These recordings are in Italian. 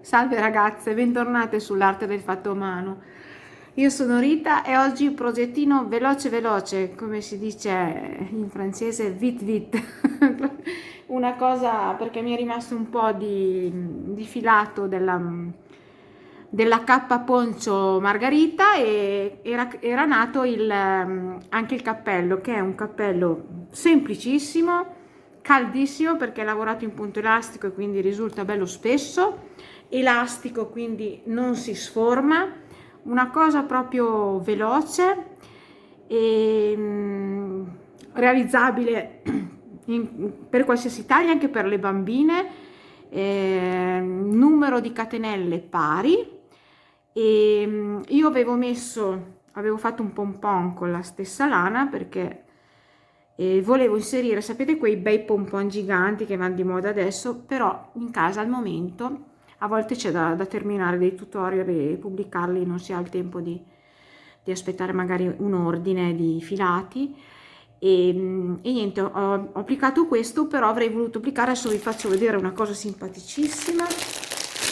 Salve ragazze, bentornate sull'arte del fatto umano. Io sono Rita e oggi un progettino veloce veloce, come si dice in francese, vite vite. Una cosa perché mi è rimasto un po' di filato della cappa poncio Margarita e era nato anche il cappello, che è un cappello semplicissimo, caldissimo perché è lavorato in punto elastico e quindi risulta bello spesso, elastico quindi non si sforma, una cosa proprio veloce e realizzabile per qualsiasi taglia, anche per le bambine, numero di catenelle pari. E io avevo fatto un pompon con la stessa lana perché volevo inserire, sapete, quei bei pompon giganti che vanno di moda adesso, però in casa al momento a volte c'è da terminare dei tutorial e pubblicarli, non si ha il tempo di aspettare magari un ordine di filati. E niente, ho applicato questo, però avrei voluto applicare, adesso vi faccio vedere una cosa simpaticissima.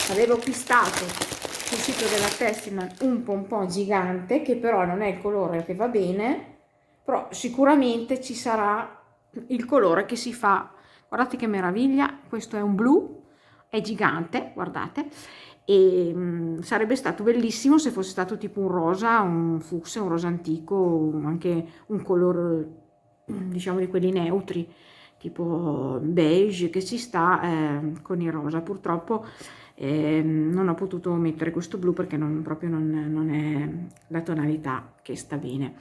Avevo acquistato sul sito della Tessiman un pompon gigante che però non è il colore che va bene, però sicuramente ci sarà il colore che si fa. Guardate che meraviglia, questo è un blu, è gigante, guardate, e sarebbe stato bellissimo se fosse stato tipo un rosa, un fucsia, un rosa antico, anche un colore diciamo di quelli neutri, tipo beige, che ci sta con il rosa. Purtroppo non ho potuto mettere questo blu perché proprio non è la tonalità che sta bene.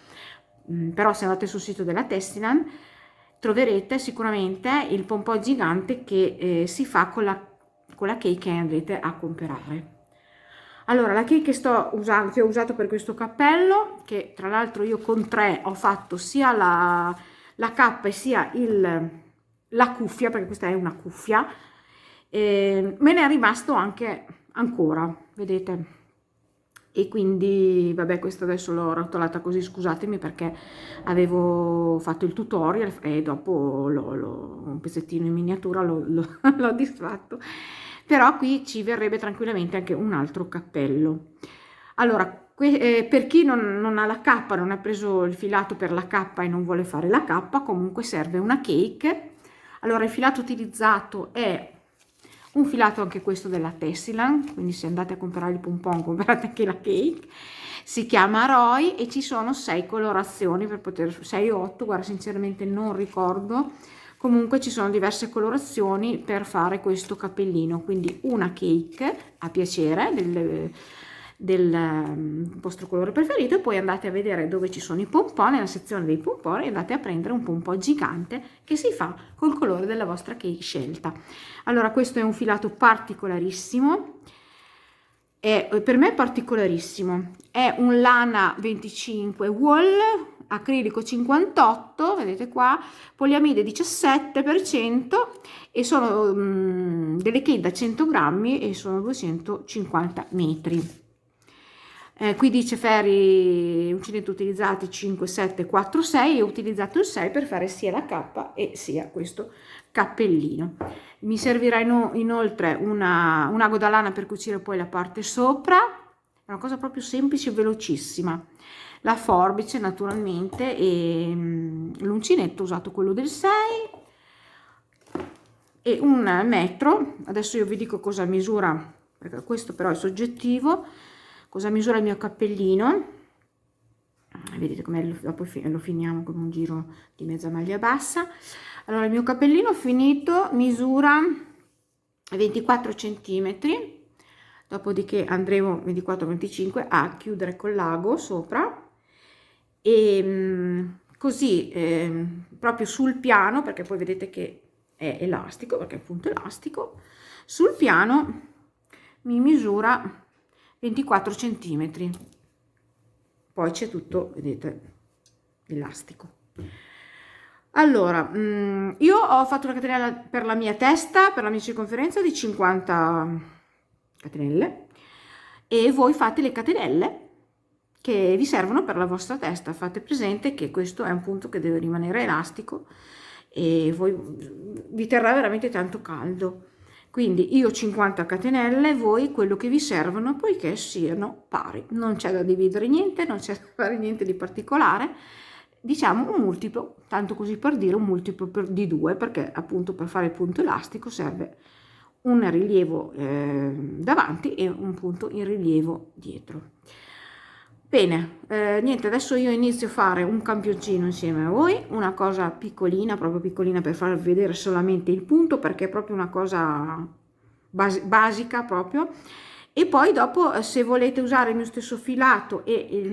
Però se andate sul sito della Tessinan troverete sicuramente il pompon gigante che si fa con la cake che andrete a comprare. Allora, la cake che ho usato per questo cappello, che tra l'altro io con 3 ho fatto sia la cappa e sia la cuffia, perché questa è una cuffia, me ne è rimasto anche ancora, vedete? E quindi vabbè, questo adesso l'ho rotolata così, scusatemi, perché avevo fatto il tutorial e dopo un pezzettino in miniatura l'ho distratto, però qui ci verrebbe tranquillamente anche un altro cappello. Allora, per chi non ha la cappa, non ha preso il filato per la cappa e non vuole fare la cappa, comunque serve una cake. Allora, il filato utilizzato è un filato anche questo della Tessilan, quindi se andate a comprare il pompon comprate anche la cake. Si chiama Roy e ci sono 6 colorazioni, per poter 6 o 8, guarda, sinceramente non ricordo. Comunque ci sono diverse colorazioni per fare questo cappellino, quindi una cake a piacere del vostro colore preferito, e poi andate a vedere dove ci sono i pompon, nella sezione dei pompon, e andate a prendere un pompon gigante che si fa col colore della vostra cake scelta. Allora, questo è un filato particolarissimo, per me è particolarissimo, è un lana 25 wool acrilico 58, vedete qua, poliamide 17%, e sono delle cake da 100 grammi e sono 250 metri. Qui dice ferri uncinetto utilizzati 5, 7, 4, 6, e ho utilizzato il 6 per fare sia la cappa e sia questo cappellino. Mi servirà inoltre un ago da lana per cucire poi la parte sopra, è una cosa proprio semplice e velocissima. La forbice naturalmente e l'uncinetto, ho usato quello del 6 e un metro. Adesso io vi dico cosa misura, perché questo però è soggettivo, cosa misura il mio cappellino. Vedete come dopo lo finiamo con un giro di mezza maglia bassa. Allora, il mio cappellino finito misura 24 centimetri, dopodiché andremo 24-25 a chiudere con l'ago sopra, e così proprio sul piano, perché poi vedete che è elastico, perché è appunto elastico, sul piano mi misura 24 centimetri, poi c'è tutto, vedete, elastico. Allora, io ho fatto una catenella per la mia testa, per la mia circonferenza di 50 catenelle, e voi fate le catenelle che vi servono per la vostra testa. Fate presente che questo è un punto che deve rimanere elastico e vi terrà veramente tanto caldo. quindi io 50 catenelle, voi quello che vi servono, poiché siano pari. Non c'è da dividere niente, non c'è da fare niente di particolare, diciamo un multiplo, tanto così per dire un multiplo di 2, perché appunto per fare il punto elastico serve un rilievo davanti e un punto in rilievo dietro. Bene, niente, adesso io inizio a fare un campioncino insieme a voi, una cosa piccolina, proprio piccolina, per farvi vedere solamente il punto, perché è proprio una cosa basica proprio. E poi dopo, se volete usare il mio stesso filato e la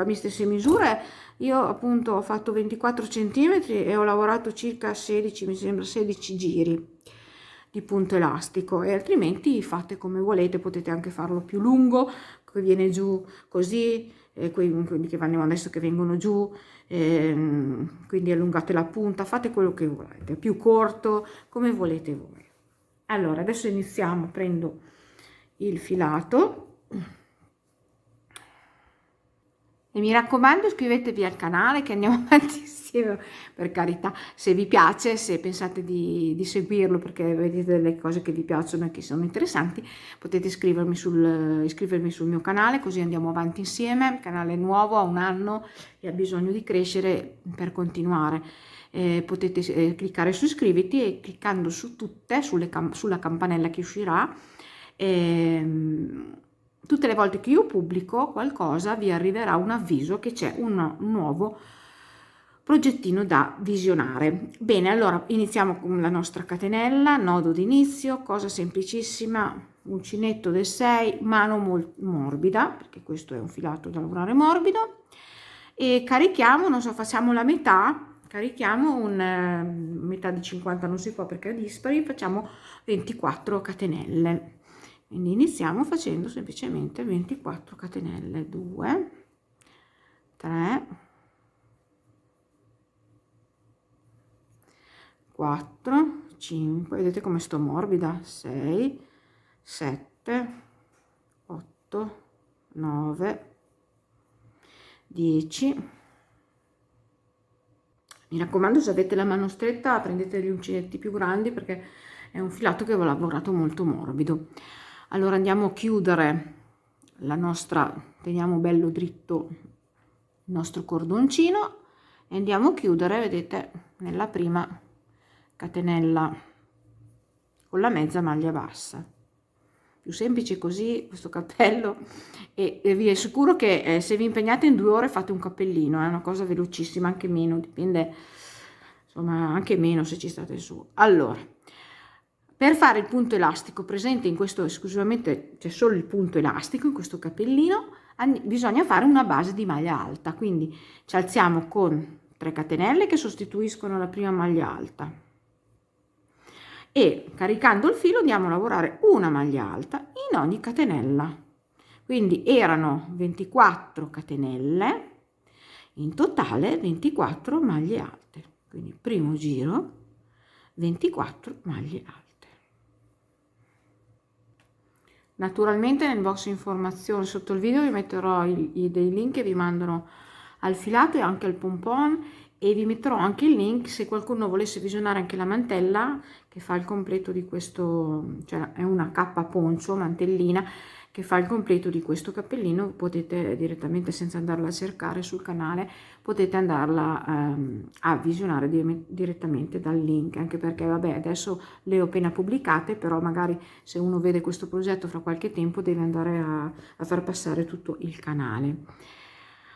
mia stessa misura, io appunto ho fatto 24 centimetri e ho lavorato circa 16, mi sembra 16 giri di punto elastico, e altrimenti fate come volete, potete anche farlo più lungo, che viene giù così, quindi che vanno adesso che vengono giù, quindi allungate la punta, fate quello che volete, più corto, come volete voi. Allora adesso iniziamo, prendo il filato e mi raccomando, iscrivetevi al canale che andiamo avanti insieme, per carità, se vi piace, se pensate di seguirlo perché vedete delle cose che vi piacciono e che sono interessanti, potete iscrivermi sul mio canale, così andiamo avanti insieme. Il canale è nuovo, ha un anno e ha bisogno di crescere per continuare. Potete cliccare su iscriviti e cliccando su tutte, sulla campanella che uscirà, tutte le volte che io pubblico qualcosa vi arriverà un avviso che c'è un nuovo progettino da visionare. Bene, allora iniziamo con la nostra catenella, nodo d'inizio, cosa semplicissima, uncinetto del 6, mano molto morbida, perché questo è un filato da lavorare morbido, e carichiamo, non so, facciamo la metà, carichiamo metà di 50 non si può perché è dispari, facciamo 24 catenelle. Quindi iniziamo facendo semplicemente 24 catenelle, 2, 3, 4, 5, vedete come sto morbida, 6, 7, 8, 9, 10. Mi raccomando, se avete la mano stretta prendete gli uncinetti più grandi perché è un filato che ho lavorato molto morbido. Allora andiamo a chiudere teniamo bello dritto il nostro cordoncino e andiamo a chiudere, vedete, nella prima catenella con la mezza maglia bassa. Più semplice così questo cappello, e vi assicuro che se vi impegnate in 2 ore fate un cappellino, è una cosa velocissima, anche meno, dipende, insomma anche meno se ci state su. Allora, per fare il punto elastico presente in questo, esclusivamente c'è solo il punto elastico in questo cappellino, bisogna fare una base di maglia alta, quindi ci alziamo con 3 catenelle che sostituiscono la prima maglia alta e caricando il filo andiamo a lavorare una maglia alta in ogni catenella, quindi erano 24 catenelle, in totale 24 maglie alte, quindi primo giro 24 maglie alte. Naturalmente nel box informazioni sotto il video vi metterò dei link che vi mandano al filato e anche al pompon, e vi metterò anche il link se qualcuno volesse visionare anche la mantella che fa il completo di questo, cioè è una cappa poncio, mantellina, che fa il completo di questo cappellino. Potete direttamente, senza andarla a cercare sul canale, potete andarla a visionare direttamente dal link, anche perché vabbè adesso le ho appena pubblicate, però magari se uno vede questo progetto fra qualche tempo deve andare a far passare tutto il canale.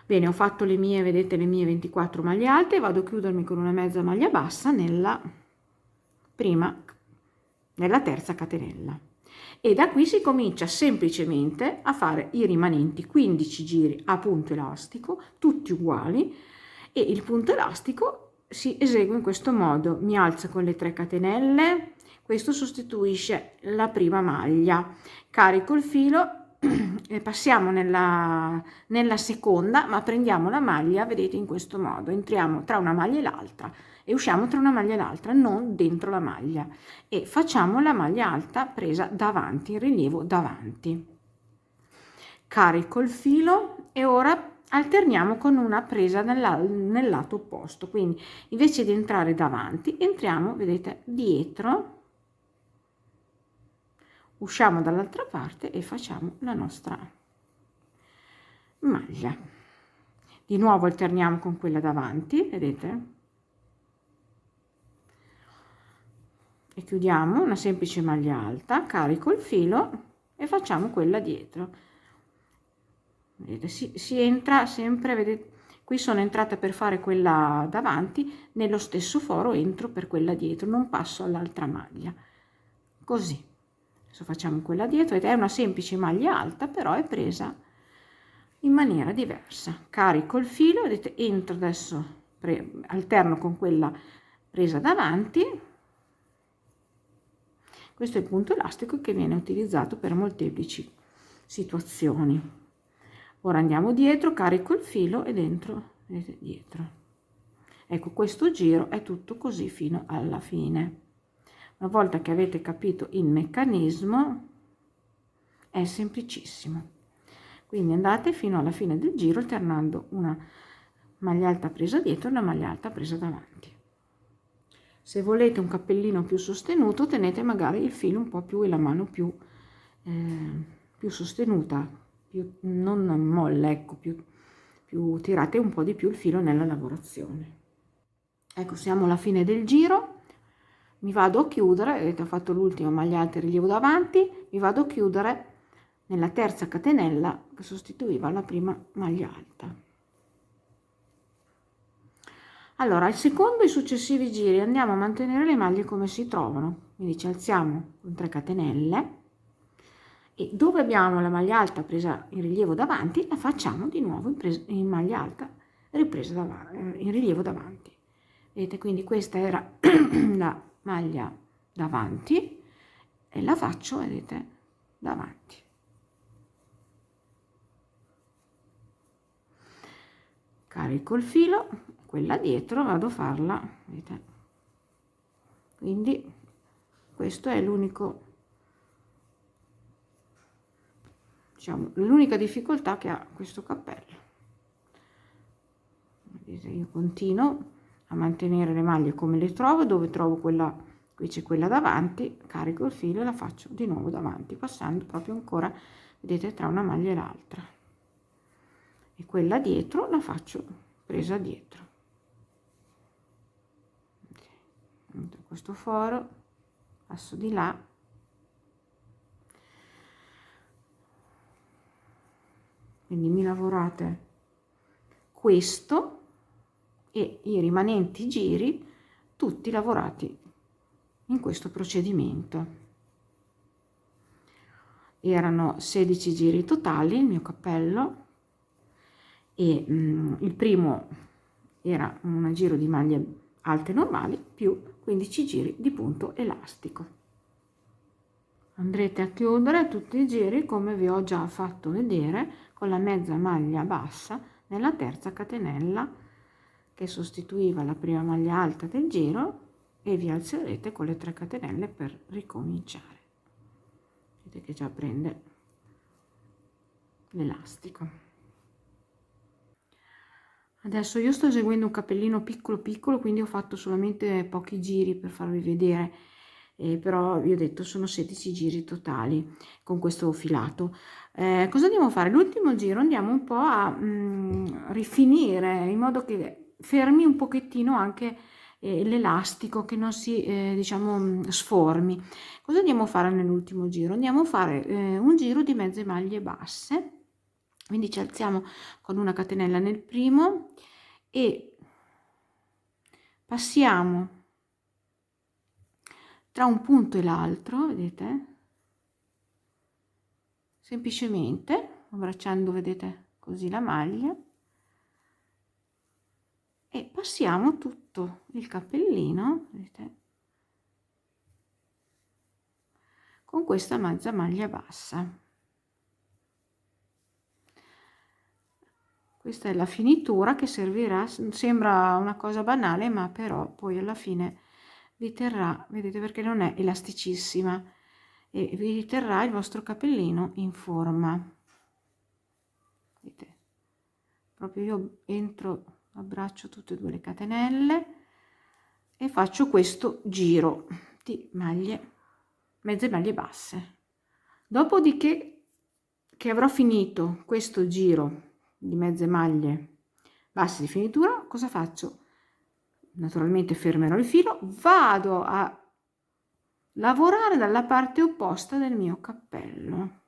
Bene, ho fatto le mie, vedete, le mie 24 maglie alte, vado a chiudermi con una mezza maglia bassa nella terza catenella, e da qui si comincia semplicemente a fare i rimanenti 15 giri a punto elastico, tutti uguali, e il punto elastico si esegue in questo modo: mi alzo con le 3 catenelle, questo sostituisce la prima maglia, carico il filo e passiamo nella seconda, ma prendiamo la maglia, vedete, in questo modo, entriamo tra una maglia e l'altra e usciamo tra una maglia e l'altra, non dentro la maglia, e facciamo la maglia alta presa davanti, in rilievo davanti. Carico il filo e ora alterniamo con una presa nel lato opposto, quindi invece di entrare davanti entriamo, vedete, dietro usciamo dall'altra parte e facciamo la nostra maglia. Di nuovo alterniamo con quella davanti, vedete? E chiudiamo una semplice maglia alta, carico il filo e facciamo quella dietro. Vedete, si entra sempre, vedete, qui sono entrata per fare quella davanti, nello stesso foro entro per quella dietro, non passo all'altra maglia, così. Adesso facciamo quella dietro ed è una semplice maglia alta, però è presa in maniera diversa. Carico il filo, vedete, entro adesso, alterno con quella presa davanti. Questo è il punto elastico che viene utilizzato per molteplici situazioni. Ora andiamo dietro, carico il filo ed entro, vedete, dietro. Ecco, questo giro è tutto così fino alla fine. Una volta che avete capito il meccanismo, è semplicissimo. Quindi andate fino alla fine del giro alternando una maglia alta presa dietro e una maglia alta presa davanti. Se volete un cappellino più sostenuto, tenete magari il filo un po' più e la mano più sostenuta, non molle, ecco, più tirate un po' di più il filo nella lavorazione. Ecco, siamo alla fine del giro, mi vado a chiudere, vedete, ho fatto l'ultima maglia alta e rilievo davanti, mi vado a chiudere nella terza catenella che sostituiva la prima maglia alta. Allora, al secondo e i successivi giri andiamo a mantenere le maglie come si trovano, quindi ci alziamo con 3 catenelle e dove abbiamo la maglia alta presa in rilievo davanti la facciamo di nuovo in maglia alta ripresa in rilievo davanti. Vedete, quindi questa era la maglia davanti e la faccio, vedete, davanti. Carico il filo, quella dietro vado a farla, vedete. Quindi questo è l'unico, diciamo, l'unica difficoltà che ha questo cappello. Vedete, io continuo a mantenere le maglie come le trovo, dove trovo quella, qui c'è quella davanti, carico il filo e la faccio di nuovo davanti, passando proprio ancora, vedete, tra una maglia e l'altra. E quella dietro la faccio presa dietro. Entro questo foro, passo di là, quindi mi lavorate questo e i rimanenti giri tutti lavorati in questo procedimento. Erano 16 giri totali il mio cappello e il primo era un giro di maglie alte normali più 15 giri di punto elastico. Andrete a chiudere tutti i giri come vi ho già fatto vedere con la mezza maglia bassa nella terza catenella che sostituiva la prima maglia alta del giro e vi alzerete con le 3 catenelle per ricominciare. Vedete che già prende l'elastico. Adesso io sto eseguendo un cappellino piccolo piccolo, quindi ho fatto solamente pochi giri per farvi vedere, però vi ho detto sono 16 giri totali con questo filato. Cosa andiamo a fare? L'ultimo giro andiamo un po' a rifinire in modo che fermi un pochettino anche l'elastico, che non si diciamo sformi. Cosa andiamo a fare nell'ultimo giro? Andiamo a fare un giro di mezze maglie basse, quindi ci alziamo con una catenella nel primo e passiamo tra un punto e l'altro, vedete, semplicemente abbracciando, vedete, così la maglia, e passiamo tutto il cappellino, vedete, con questa mezza maglia bassa. Questa è la finitura che servirà, sembra una cosa banale, ma però poi alla fine vi terrà, vedete, perché non è elasticissima, e vi terrà il vostro cappellino in forma. Vedete, proprio io entro, abbraccio tutte e 2 le catenelle e faccio questo giro di maglie, mezze maglie basse. Dopodiché che avrò finito questo giro di mezze maglie basse di finitura, cosa faccio? Naturalmente fermerò il filo, vado a lavorare dalla parte opposta del mio cappello,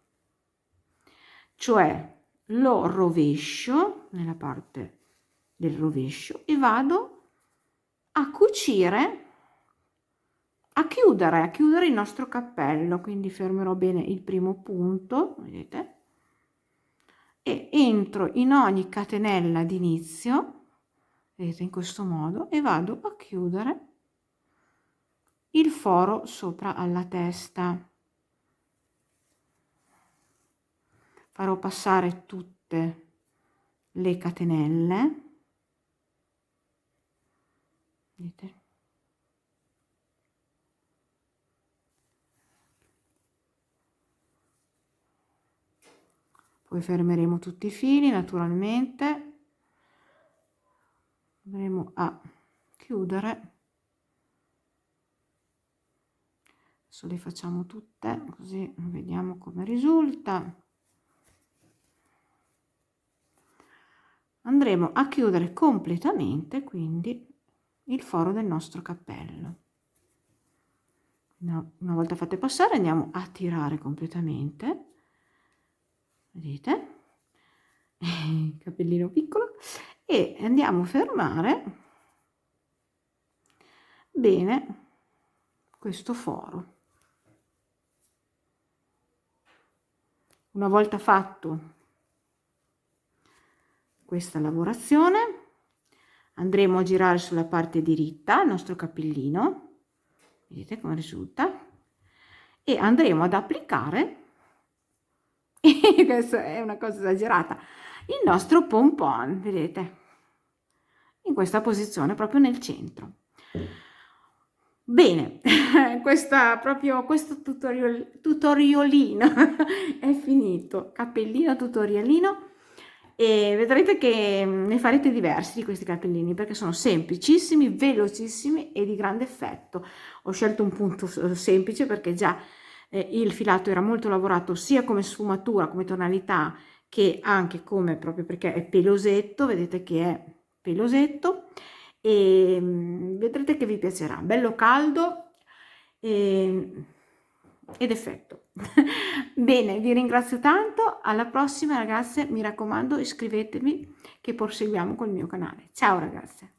cioè lo rovescio nella parte del rovescio e vado a cucire, a chiudere il nostro cappello. Quindi fermerò bene il primo punto, vedete, e entro in ogni catenella d'inizio, vedete, in questo modo, e vado a chiudere il foro sopra alla testa. Farò passare tutte le catenelle, vedete, poi fermeremo tutti i fili, naturalmente andremo a chiudere. Adesso le facciamo tutte così vediamo come risulta. Andremo a chiudere completamente quindi il foro del nostro cappello. Una volta fatte passare andiamo a tirare completamente, vedete, cappellino piccolo, e andiamo a fermare bene questo foro. Una volta fatto questa lavorazione andremo a girare sulla parte diritta il nostro cappellino, vedete come risulta, e andremo ad applicare questa è una cosa esagerata, il nostro pompon, vedete, in questa posizione proprio nel centro. Bene, questo tutorialino è finito, cappellino tutorialino, e vedrete che ne farete diversi di questi cappellini perché sono semplicissimi, velocissimi e di grande effetto. Ho scelto un punto semplice perché già il filato era molto lavorato sia come sfumatura, come tonalità, che anche come, proprio perché è pelosetto, vedete che è pelosetto, e vedrete che vi piacerà, bello caldo ed effetto. Bene, vi ringrazio tanto, alla prossima ragazze, mi raccomando iscrivetevi che proseguiamo col mio canale. Ciao ragazze!